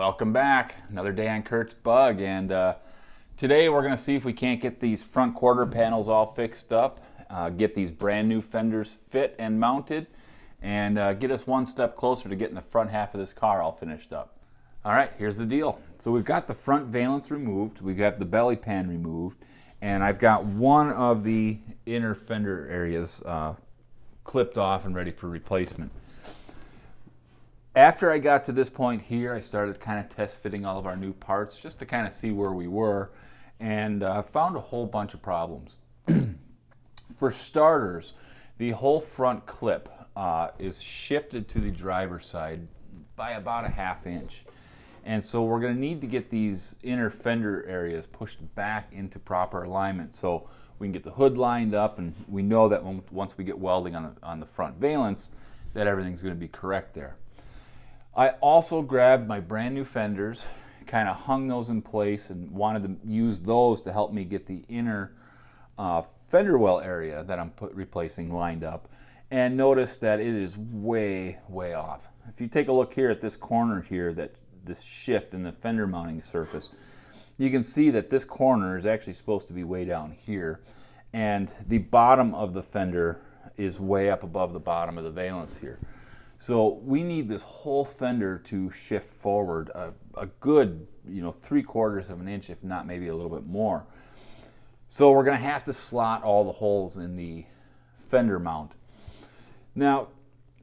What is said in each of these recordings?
Welcome back. Another day on Curt's Bug, and today we're going to see if we can't get these front quarter panels all fixed up, get these brand new fenders fit and mounted, and get us one step closer to getting the front half of this car all finished up. All right, here's the deal. So we've got the front valance removed, we've got the belly pan removed, and I've got one of the inner fender areas clipped off and ready for replacement. After I got to this point here, I started kind of test fitting all of our new parts just to kind of see where we were, and found a whole bunch of problems. For starters, the whole front clip is shifted to the driver's side by about a ½ inch. And so we're going to need to get these inner fender areas pushed back into proper alignment so we can get the hood lined up, and we know that once we get welding on the front valance that everything's going to be correct there. I also grabbed my brand new fenders, kind of hung those in place, and wanted to use those to help me get the inner fender well area that I'm replacing lined up, and notice that it is way off. If you take a look here at this corner here, this shift in the fender mounting surface, you can see that this corner is actually supposed to be way down here, and the bottom of the fender is way up above the bottom of the valance here. So we need this whole fender to shift forward a good, 3/4 of an inch, if not maybe a little bit more. So we're going to have to slot all the holes in the fender mount. Now,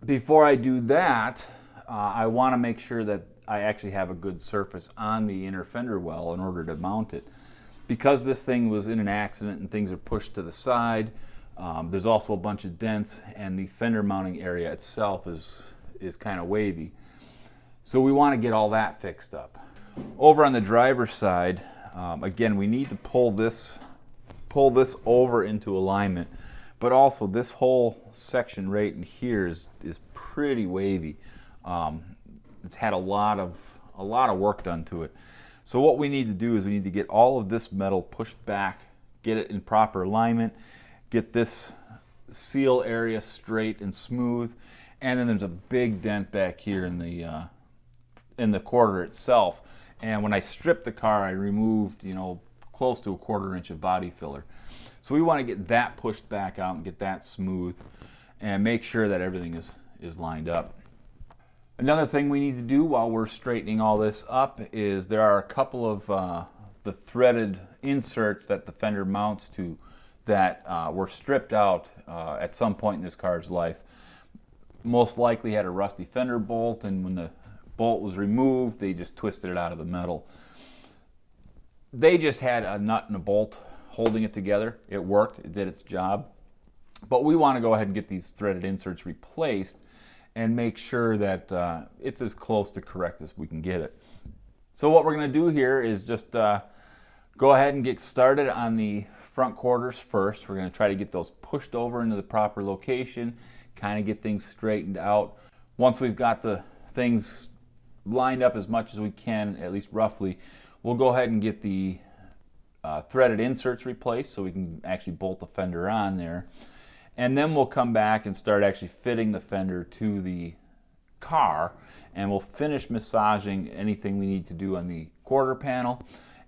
before I do that, I want to make sure that I actually have a good surface on the inner fender well in order to mount it. Because this thing was in an accident and things are pushed to the side, there's also a bunch of dents, and the fender mounting area itself is kind of wavy. So we want to get all that fixed up. Over on the driver's side, again, we need to pull this over into alignment, but also this whole section right in here is pretty wavy. It's had a lot of work done to it. So what we need to do is we need to get all of this metal pushed back, get it in proper alignment, get this seal area straight and smooth, and then there's a big dent back here in the quarter itself. And when I stripped the car, I removed close to a 1/4 inch of body filler. So we want to get that pushed back out and get that smooth and make sure that everything is lined up. Another thing we need to do while we're straightening all this up is there are a couple of the threaded inserts that the fender mounts to that were stripped out at some point in this car's life. Most likely had a rusty fender bolt, and when the bolt was removed, they just twisted it out of the metal. They just had a nut and a bolt holding it together. It worked, it did its job. But we want to go ahead and get these threaded inserts replaced and make sure that it's as close to correct as we can get it. So what we're going to do here is just go ahead and get started on the front quarters first. We're going to try to get those pushed over into the proper location, kind of get things straightened out. Once we've got the things lined up as much as we can, at least roughly, we'll go ahead and get the threaded inserts replaced so we can actually bolt the fender on there. And then we'll come back and start actually fitting the fender to the car, and we'll finish massaging anything we need to do on the quarter panel,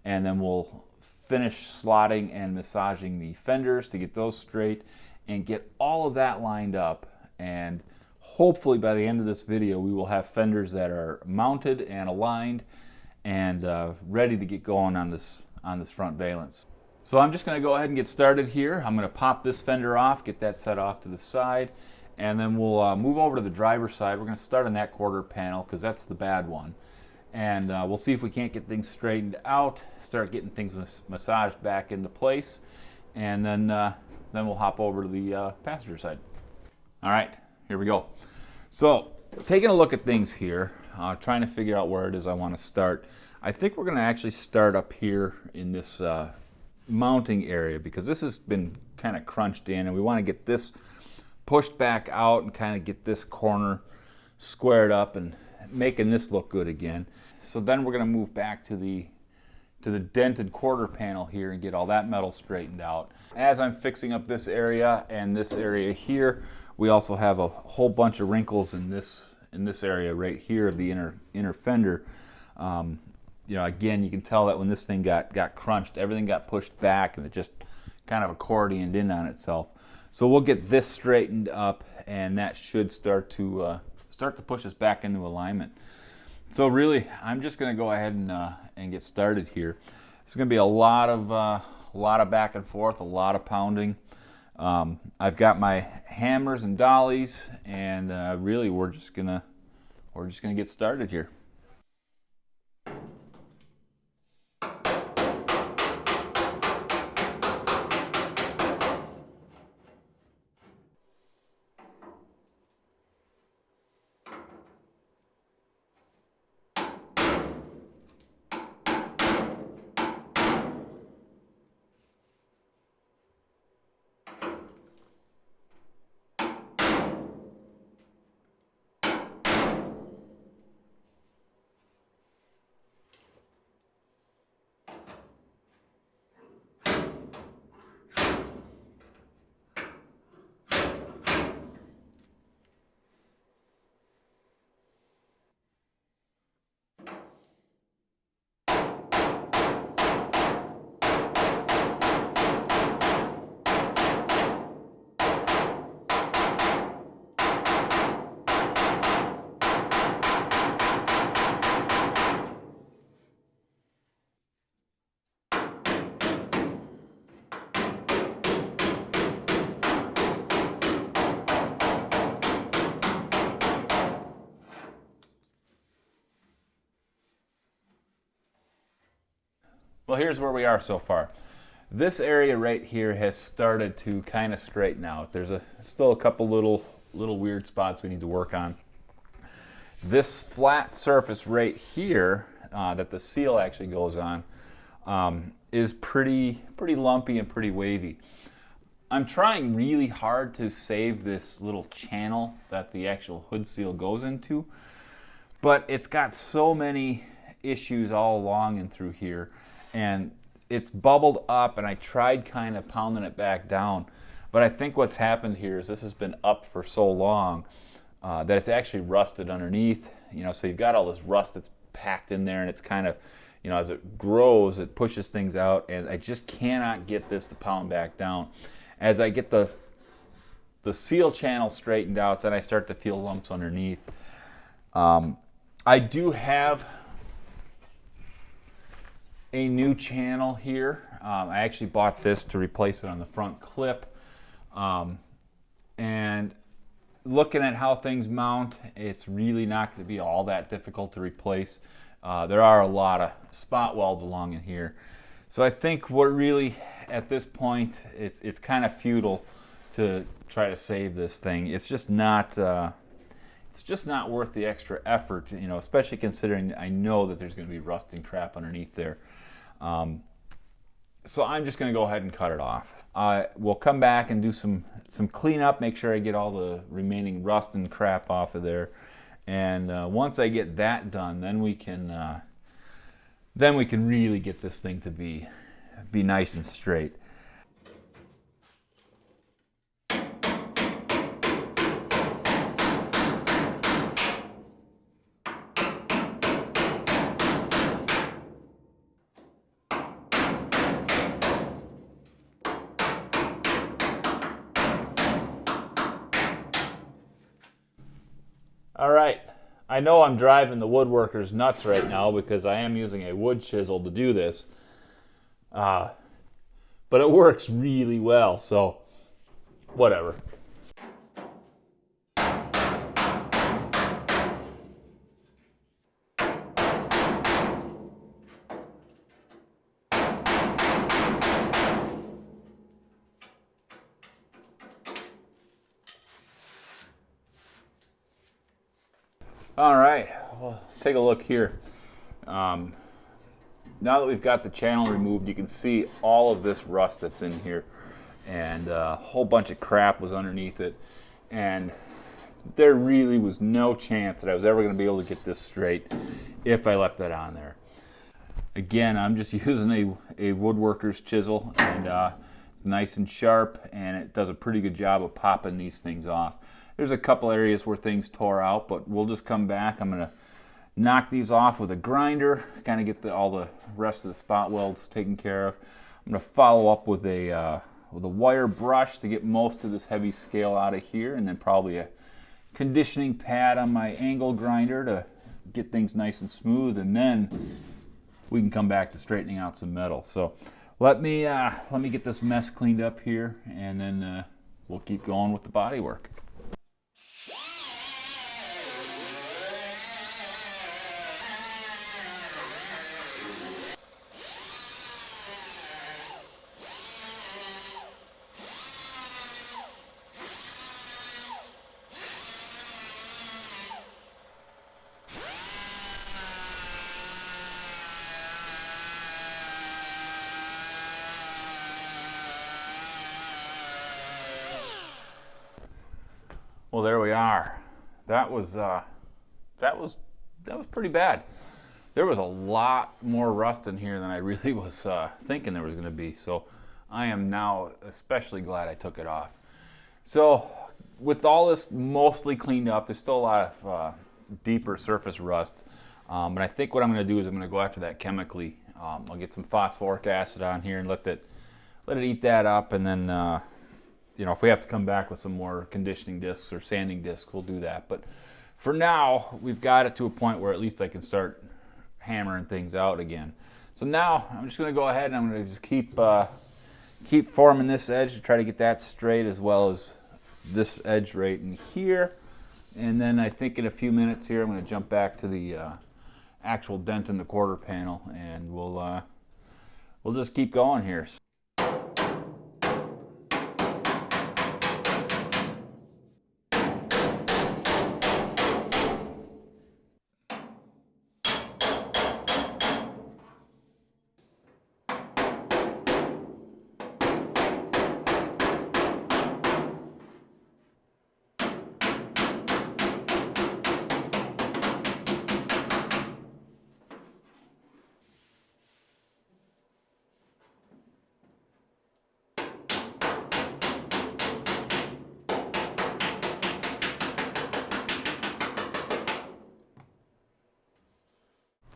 and then we'll finish slotting and massaging the fenders to get those straight and get all of that lined up. And hopefully by the end of this video we will have fenders that are mounted and aligned and ready to get going on this front valance. So I'm just going to go ahead and get started here. I'm going to pop this fender off, get that set off to the side, and then we'll move over to the driver's side. We're going to start on that quarter panel because that's the bad one. And we'll see if we can't get things straightened out, start getting things massaged back into place, and then we'll hop over to the passenger side. All right, here we go. So taking a look at things here, trying to figure out where it is I want to start. I think we're going to actually start up here in this mounting area, because this has been kind of crunched in, and we want to get this pushed back out and kind of get this corner squared up and making this look good again. So then we're going to move back to the dented quarter panel here and get all that metal straightened out. As I'm fixing up this area and this area here, we also have a whole bunch of wrinkles in this area right here of the inner fender. You know, again, you can tell that when this thing got crunched, everything got pushed back and it just kind of accordioned in on itself. So we'll get this straightened up, and that should start to push us back into alignment. So really, I'm just going to go ahead and get started here. It's going to be a lot of back and forth, a lot of pounding. I've got my hammers and dollies, and really we're just gonna get started here. Well, here's where we are so far. This area right here has started to kind of straighten out. There's still a couple little weird spots we need to work on. This flat surface right here that the seal actually goes on is pretty lumpy and pretty wavy. I'm trying really hard to save this little channel that the actual hood seal goes into, but it's got so many issues all along and through here, and it's bubbled up, and I tried kind of pounding it back down, but I think what's happened here is this has been up for so long that it's actually rusted underneath. You know, so you've got all this rust that's packed in there, and it's kind of, you know, as it grows, it pushes things out, and I just cannot get this to pound back down. As I get the seal channel straightened out, then I start to feel lumps underneath. I do have a new channel here. I actually bought this to replace it on the front clip. And looking at how things mount, it's really not going to be all that difficult to replace. There are a lot of spot welds along in here. So I think what really, at this point, it's kind of futile to try to save this thing. It's just not worth the extra effort, you know, especially considering I know that there's going to be rust and crap underneath there. So I'm just going to go ahead and cut it off. We'll come back and do some cleanup, make sure I get all the remaining rust and crap off of there. And once I get that done, then we can really get this thing to be nice and straight. All right, I know I'm driving the woodworkers nuts right now because I am using a wood chisel to do this, but it works really well, so whatever. All right, well, take a look here. Now that we've got the channel removed, you can see all of this rust that's in here, and a whole bunch of crap was underneath it, and there really was no chance that I was ever going to be able to get this straight if I left that on there. Again, I'm just using a woodworker's chisel, and it's nice and sharp, and it does a pretty good job of popping these things off. There's a couple areas where things tore out, but we'll just come back. I'm going to knock these off with a grinder, kind of get all the rest of the spot welds taken care of. I'm going to follow up with a wire brush to get most of this heavy scale out of here, and then probably a conditioning pad on my angle grinder to get things nice and smooth, and then we can come back to straightening out some metal. So let me get this mess cleaned up here, and then we'll keep going with the body work. Well, there we are. That was pretty bad. There was a lot more rust in here than I really was thinking there was going to be. So I am now especially glad I took it off. So with all this mostly cleaned up, there's still a lot of deeper surface rust. But I think what I'm going to do is I'm going to go after that chemically. I'll get some phosphoric acid on here and let it eat that up, and then you know, if we have to come back with some more conditioning discs or sanding discs, we'll do that. But for now, we've got it to a point where at least I can start hammering things out again. So now I'm just going to go ahead and I'm going to just keep forming this edge to try to get that straight, as well as this edge right in here. And then I think in a few minutes here, I'm going to jump back to the actual dent in the quarter panel, and we'll just keep going here.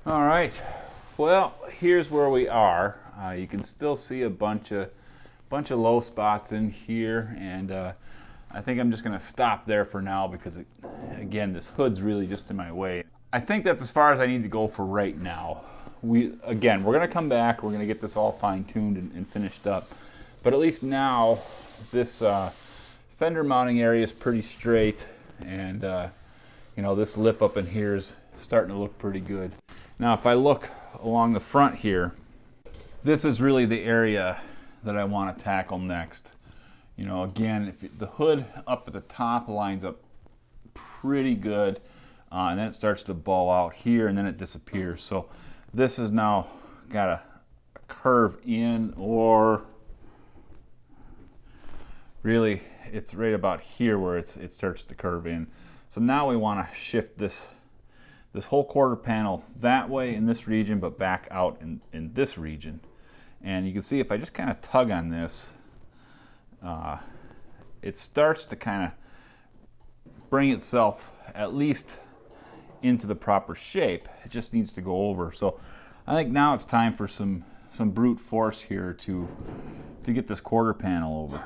All right, well, here's where we are. You can still see a bunch of low spots in here, and I think I'm just going to stop there for now because, again, this hood's really just in my way. I think that's as far as I need to go for right now. We're going to come back. We're going to get this all fine-tuned and finished up. But at least now, this fender mounting area is pretty straight, and you know, this lip up in here is starting to look pretty good. Now, if I look along the front here, this is really the area that I want to tackle next. You know, again, if the hood up at the top lines up pretty good, and then it starts to ball out here, and then it disappears. So this has now got a curve in, or really it's right about here where it starts to curve in. So now we want to shift this whole quarter panel that way in this region, but back out in this region. And you can see if I just kind of tug on this, it starts to kind of bring itself at least into the proper shape. It just needs to go over. So I think now it's time for some brute force here to get this quarter panel over.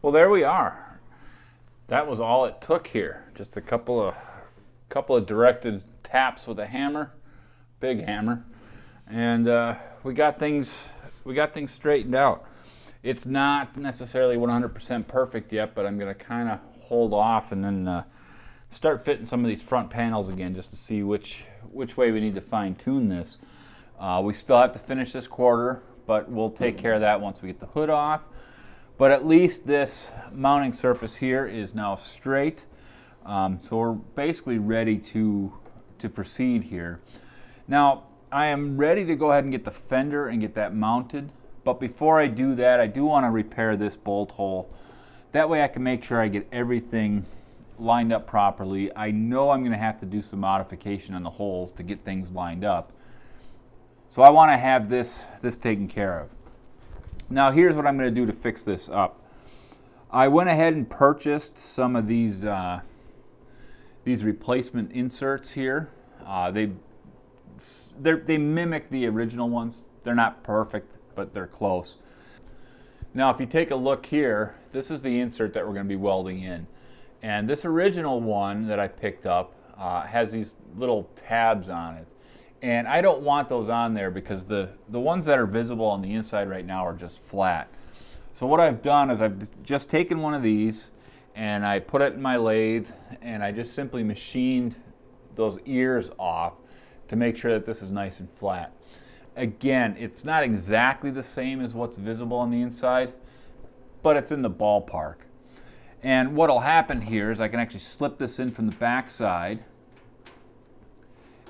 Well, there we are. That was all it took here. Just a couple of directed taps with a hammer, big hammer, and we got things straightened out. It's not necessarily 100% perfect yet, but I'm going to kind of hold off and then start fitting some of these front panels again, just to see which way we need to fine tune this. We still have to finish this quarter, but we'll take care of that once we get the hood off. But at least this mounting surface here is now straight. So we're basically ready to proceed here. Now, I am ready to go ahead and get the fender and get that mounted. But before I do that, I do want to repair this bolt hole. That way I can make sure I get everything lined up properly. I know I'm going to have to do some modification on the holes to get things lined up. So I want to have this taken care of. Now here's what I'm going to do to fix this up. I went ahead and purchased some of these replacement inserts here. They mimic the original ones. They're not perfect, but they're close. Now if you take a look here, this is the insert that we're going to be welding in. And this original one that I picked up has these little tabs on it. And I don't want those on there because the ones that are visible on the inside right now are just flat. So what I've done is I've just taken one of these and I put it in my lathe and I just simply machined those ears off to make sure that this is nice and flat. Again, it's not exactly the same as what's visible on the inside, but it's in the ballpark. And what'll happen here is I can actually slip this in from the back side.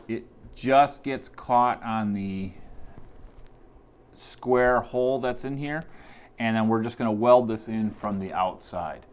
It just gets caught on the square hole that's in here, and then we're just going to weld this in from the outside.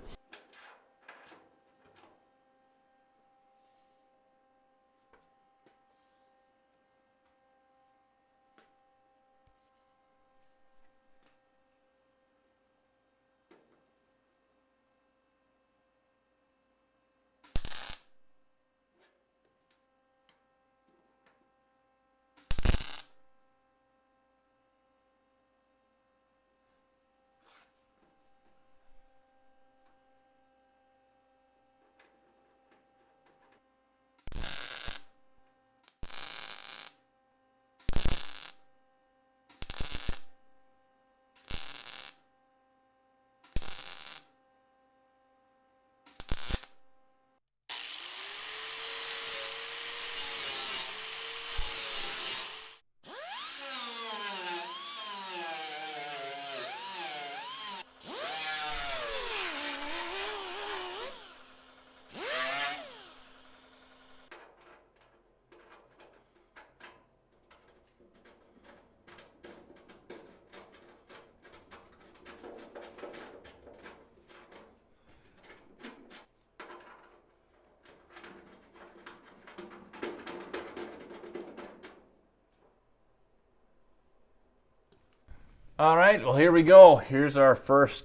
All right, well here we go. Here's our first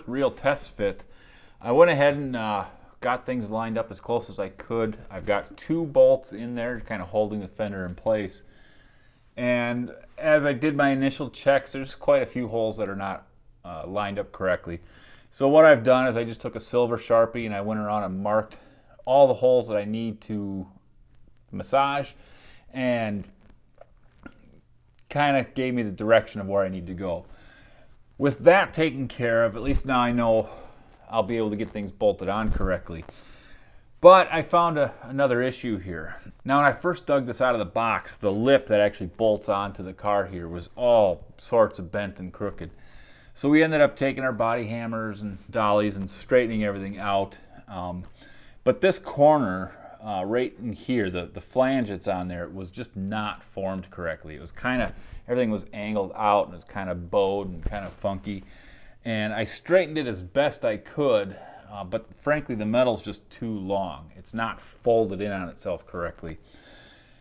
real test fit. I went ahead and got things lined up as close as I could. I've got 2 bolts in there kind of holding the fender in place. And as I did my initial checks, there's quite a few holes that are not lined up correctly. So what I've done is I just took a silver Sharpie and I went around and marked all the holes that I need to massage, and kind of gave me the direction of where I need to go. With that taken care of, at least now I know I'll be able to get things bolted on correctly. But I found another issue here. Now when I first dug this out of the box, the lip that actually bolts onto the car here was all sorts of bent and crooked. So we ended up taking our body hammers and dollies and straightening everything out. But this corner, right in here, the flange that's on there, was just not formed correctly. It was kind of, everything was angled out and it was kind of bowed and kind of funky. And I straightened it as best I could, but frankly the metal's just too long. It's not folded in on itself correctly.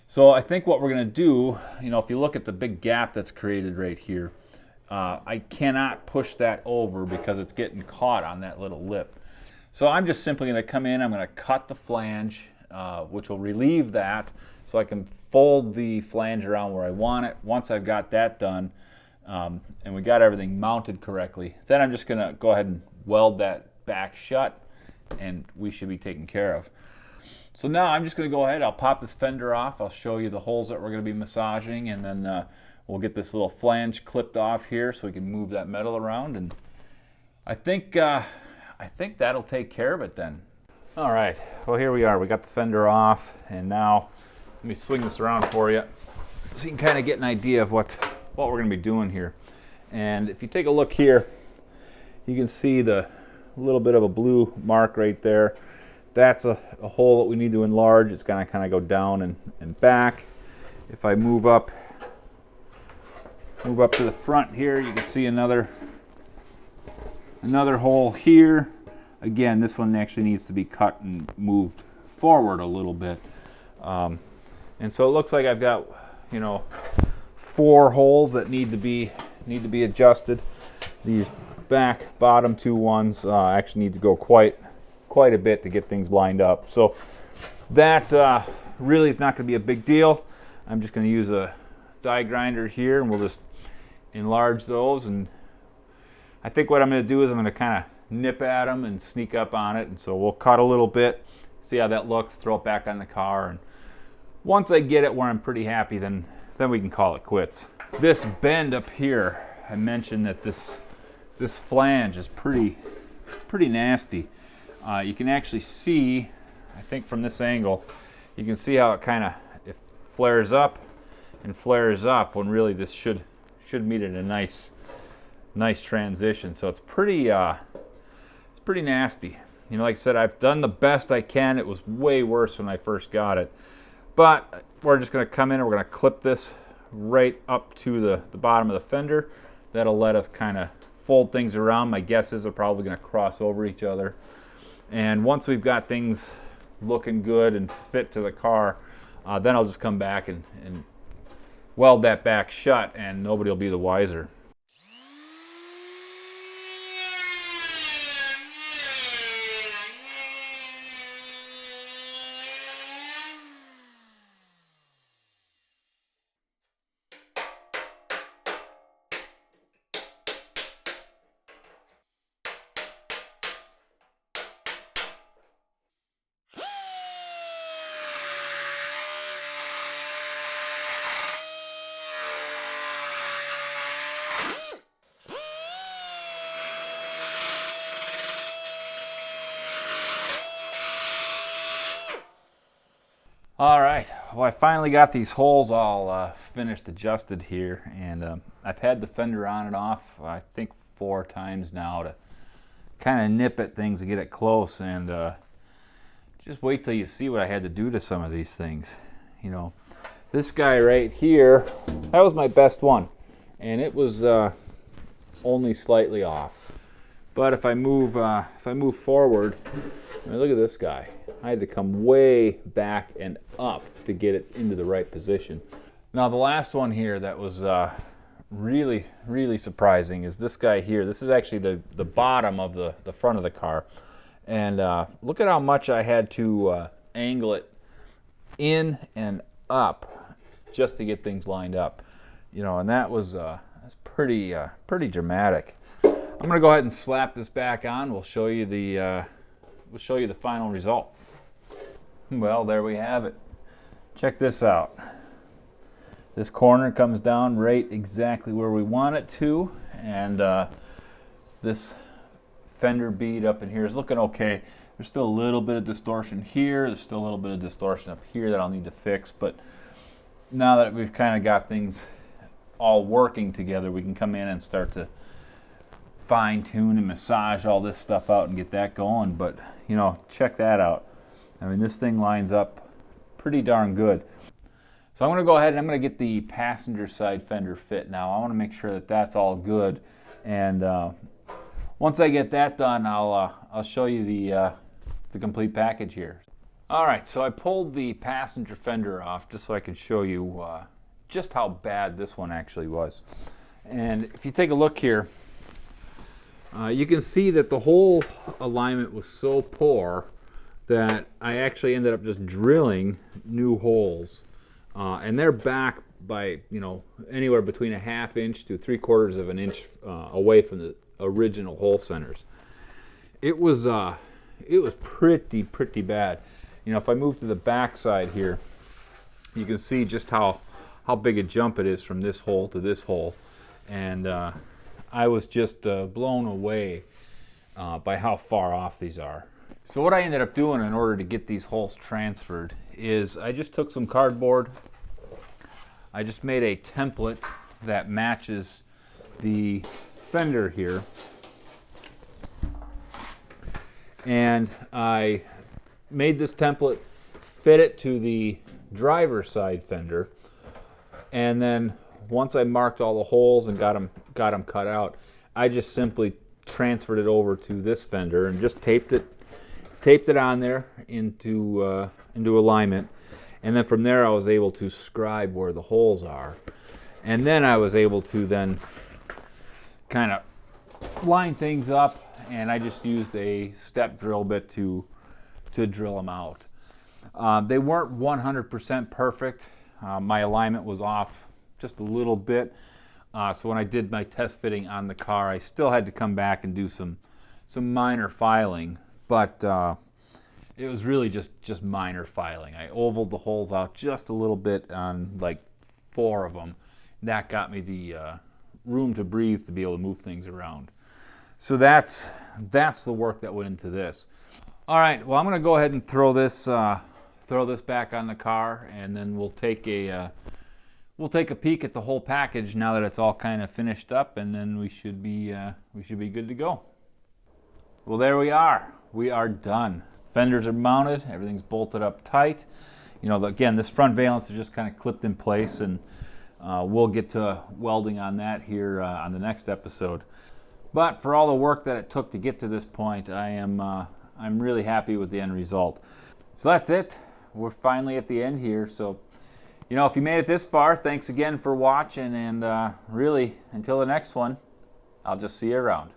So I think what we're going to do, you know, if you look at the big gap that's created right here, I cannot push that over because it's getting caught on that little lip. So I'm just simply going to come in, I'm going to cut the flange, which will relieve that so I can fold the flange around where I want it. Once I've got that done and we got everything mounted correctly, then I'm just going to go ahead and weld that back shut and we should be taken care of. So now I'm just going to go ahead, I'll pop this fender off, I'll show you the holes that we're going to be massaging, and then we'll get this little flange clipped off here so we can move that metal around, and I think that'll take care of it then. All right, well here we are. We got the fender off, and now let me swing this around for you so you can kind of get an idea of what we're going to be doing here. And if you take a look here, you can see the little bit of a blue mark right there. That's a hole that we need to enlarge. It's going to kind of go down and back. If I move up to the front here, you can see another hole here. Again, this one actually needs to be cut and moved forward a little bit. And so it looks like I've got, you know, 4 holes that need to be adjusted. These bottom 2 ones actually need to go quite a bit to get things lined up. So that really is not going to be a big deal. I'm just going to use a die grinder here, and we'll just enlarge those. And I think what I'm going to do is I'm going to kind of nip at them and sneak up on it. And so we'll cut a little bit, see how that looks, throw it back on the car, and once I get it where I'm pretty happy, then we can call it quits. This bend up here, I mentioned that this flange is pretty nasty. You can actually see, I think from this angle, you can see how it flares up and flares up when really this should meet at a nice transition. So it's pretty nasty. You know, like I said, I've done the best I can. It was way worse when I first got it. But we're just going to come in and we're going to clip this right up to the bottom of the fender. That'll let us kind of fold things around. My guess is they're probably going to cross over each other. And once we've got things looking good and fit to the car, then I'll just come back and weld that back shut, and nobody will be the wiser. All right, well, I finally got these holes all finished adjusted here, and I've had the fender on and off, I think 4 times now to kind of nip at things and get it close, and just wait till you see what I had to do to some of these things. You know, this guy right here, that was my best one, and it was only slightly off. But if I move forward, I mean, look at this guy. I had to come way back and up to get it into the right position. Now the last one here that was really surprising is this guy here. This is actually the bottom of the front of the car. And look at how much I had to angle it in and up just to get things lined up. You know, and that's pretty dramatic. I'm going to go ahead and slap this back on. We'll show you the final result. Well, there we have it. Check this out. This corner comes down right exactly where we want it to, and this fender bead up in here is looking okay. There's still a little bit of distortion here. There's still a little bit of distortion up here that I'll need to fix, but now that we've kind of got things all working together, we can come in and start to fine-tune and massage all this stuff out and get that going. But you know, check that out. I mean, this thing lines up pretty darn good. So I'm going to go ahead and I'm going to get the passenger side fender fit now. I want to make sure that that's all good, and once I get that done, I'll show you the complete package here. All right, so I pulled the passenger fender off just so I could show you just how bad this one actually was. And if you take a look here, you can see that the whole alignment was so poor that I actually ended up just drilling new holes, and they're back by, you know, anywhere between a 1/2 inch to 3/4 of an inch away from the original hole centers. It was pretty bad. You know, if I move to the back side here, you can see just how big a jump it is from this hole to this hole, and I was just blown away by how far off these are. So what I ended up doing in order to get these holes transferred is I just took some cardboard. I just made a template that matches the fender here, and I made this template fit it to the driver's side fender And then once I marked all the holes and got them cut out, I just simply transferred it over to this fender and just taped it on there into alignment. And then from there I was able to scribe where the holes are. And then I was able to then kind of line things up, and I just used a step drill bit to drill them out. They weren't 100% perfect. My alignment was off just a little bit. So when I did my test fitting on the car, I still had to come back and do some minor filing, but it was really just minor filing. I ovaled the holes out just a little bit on like 4 of them. That got me the room to breathe to be able to move things around. So that's the work that went into this. All right, well, I'm going to go ahead and throw this back on the car, and then we'll take a peek at the whole package now that it's all kind of finished up, and then we should be good to go. Well, there we are. We are done. Fenders are mounted. Everything's bolted up tight. You know, again, this front valance is just kind of clipped in place, and we'll get to welding on that here on the next episode. But for all the work that it took to get to this point, I'm really happy with the end result. So that's it. We're finally at the end here. So, you know, if you made it this far, thanks again for watching, and really, until the next one, I'll just see you around.